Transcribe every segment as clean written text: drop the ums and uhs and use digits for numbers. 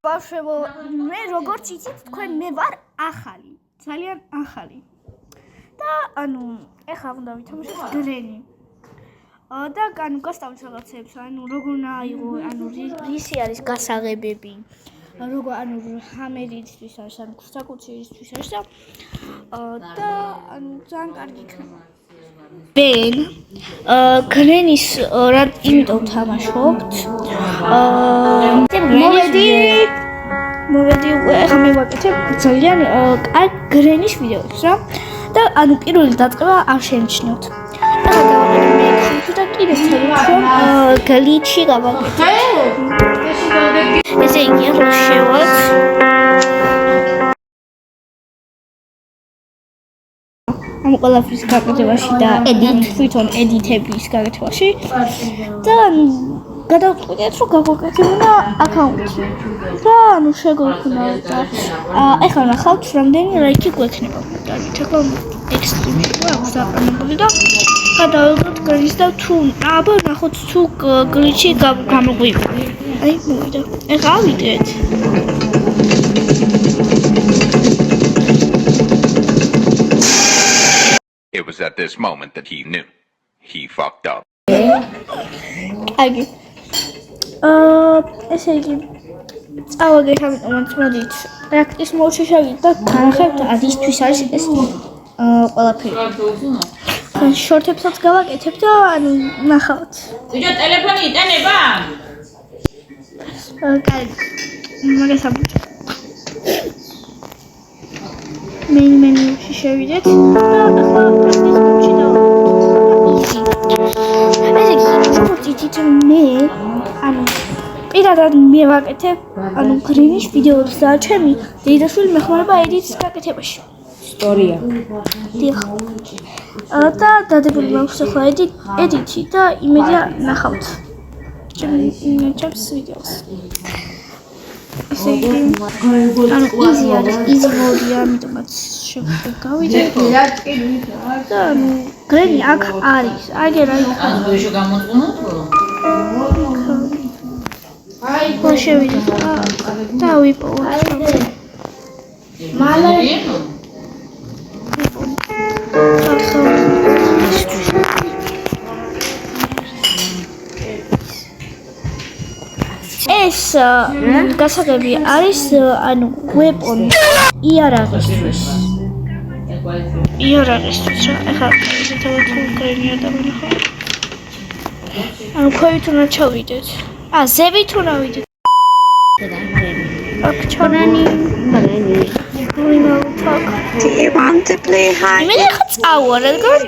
ბავშვებო, მე როგორც იცით, თქვენ მე ვარ ახალი, ძალიან ახალი. და ანუ ეხლა უნდა ვითამაშოთ გრენი. და ანუ გასტავთ რაღაცებს, ანუ როგორ უნდა აიღო, ანუ რისი არის გასაღებები. როგორ ანუ ჰამერისთვის არის, ანუ საკუთრისთვის არის და ანუ ძალიან კარგი იქნება. ბენ გრენის რა იმიტომ თამაშობთ? მოვედი ეხლა მე ვაკეთებ ძალიან კარგ გრენის ვიდეოს რა და ანუ პირველი დაწყება არ შენიშნოთ. ეხლა დავაყენებ მე და კიდე ცდილობ გლიჩი გავაკეთებ. ესე იგი ახლა შევად ამ ყველაფრის გაკეთებაში და თვითონ ედიტების გაკეთებაში და გადავწყვიტეთ რომ გავაკეთებინა აკაუნტი და ანუ შეგვექნა და ეხლა ნახავთ რამდენი ლაიქი გვექნება. ეხლა ექსტრიმში აქვს დაყენებული და გადავიღოთ გრენის და თუ აბა ნახოთ თუ გლიჩი გამოგვივა. აი მოვიდა. ეხლა ავიდეთ. It was at this moment that he knew. He fucked up. Agi. ესე იგი წავაგეთ ამიტომაც მოდით. პრაქტიკის მოდში შევიდეთ და განახებთ ადისთვის არის ეს ყველაფერი. შორტებსაც გავაკეთებ და ანუ ნახავთ. ბიჭო ტელეფონი იტანება? კარგი. მაგას ამბობ. მენიუში შევიდეთ და ახლა პრაქტიკის მოდში დავაკეთებ. მე ანუ პირადად მე ვაკეთებ ანუ გრენის ვიდეოებს და ჩემი დედაშვილი მეხმარება ედიტის გაკეთებაში. ისტორია. დიახ. და დადებული მაქვს ახლა ედიტი და იმედია ნახავთ ჩემს ვიდეოს. ესე იგი ანუ easy არის, easy mode-ია, ამიტომაც შევგავიდეთ. და ანუ გრენი აქ არის. აგერა იქ. ბიჭო გამოწვუნოთ? აი, შევიდეთ და ვიპოვოთ. მალე ეს გასაღები არის ანუ weapon იარაღისთვის. იარაღისთვის რა. ეხლა ისეთივე თუ გრენია დავინახავ. ანუ ქვევით უნდა ჩავიდეთ. ზევით უნდა ვიდეთ. აქ ჩონანი. Do you want to play hide? მე ხა წავა რადგან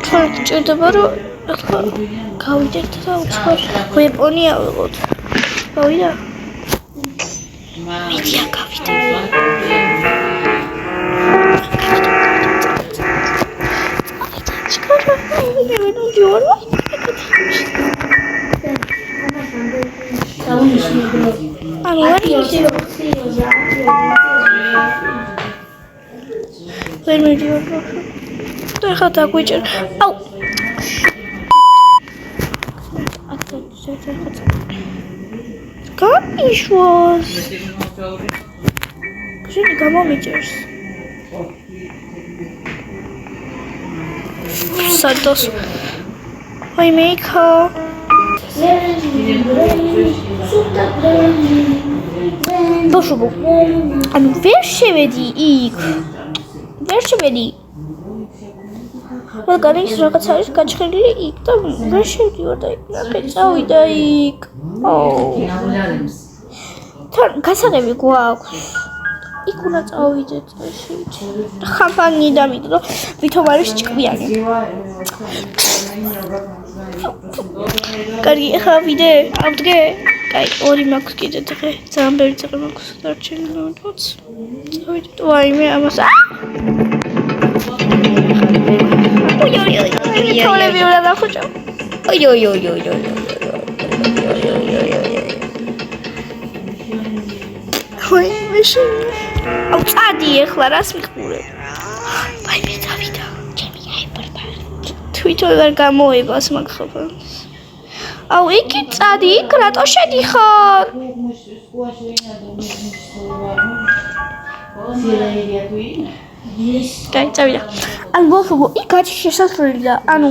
ჩვენ ჭირდება რომ ახლა გავიდეთ და უცხო ვეპონი ავიღოთ. გავიდა? მიდია გავიდე. და ხა დაგვიჭერ. აუ. გაიშოს. ჟენი გამომიჭერს. სადოს. აი მეიქა. ბოშუბო. ანუ ვერ შევედი იქ. ვერ შევედი. მაგრამ ის რაღაც არის გაჩხერილი იქ და ვერ შევდივარ და იქ წავიდა იქ. თან გასაღები გვაქვს. იქ უნდა წავიდეთ შეიძლება. ხამპანი დამიდო რომ ვითომ არის ჭკვიანი. კარგი, ახლა ვიდე, ავდგე. კაი, ორი მაქვს კიდე დღე. ძალიან ბევრი დღე მაქვს დარჩენილი მომდოც. წავიდეთ. ვაიმე ამას. თოლები უნდა დახუჭო. ხოი მეშინ. აუ წადი ახლა რას მიხურებ? ვაიმე დავიდა. ჩემი აიბარბა. თვითონ ვერ გამოებას მაგ ხობანს. აუ იქ წადი, იქ რატო შედიხარ? გაიწევიდა. ანუ ბოლო იქ გაჩი შესასვლელი და ანუ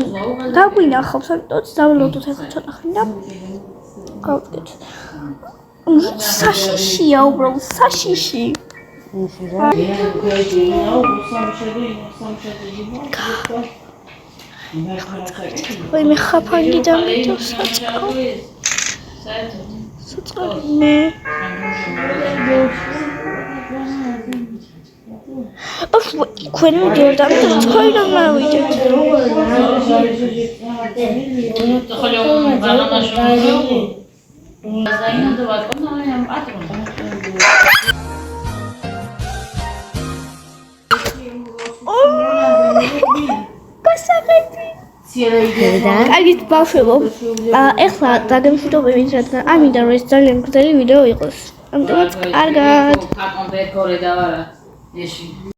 დაგვინახავს, ამიტომ დავლოდოთ ახლა ცოტა ხნი და გავდგეთ. საშიშია უბრალოდ საშიში. Ой, მე ხაფანგი დამიდო საწყო. საწყო მე. ოფ, იქენ მიდიოდ და თქვენ რომ მოვიდეთ. კარგით ბავშვებო, ეხლა დაგემშვიდობებით, რადგან ამინდა რომ ეს ძალიან გრძელი ვიდეო იყოს. ამიტომაც კარგად. Acum pe corridor, ieși.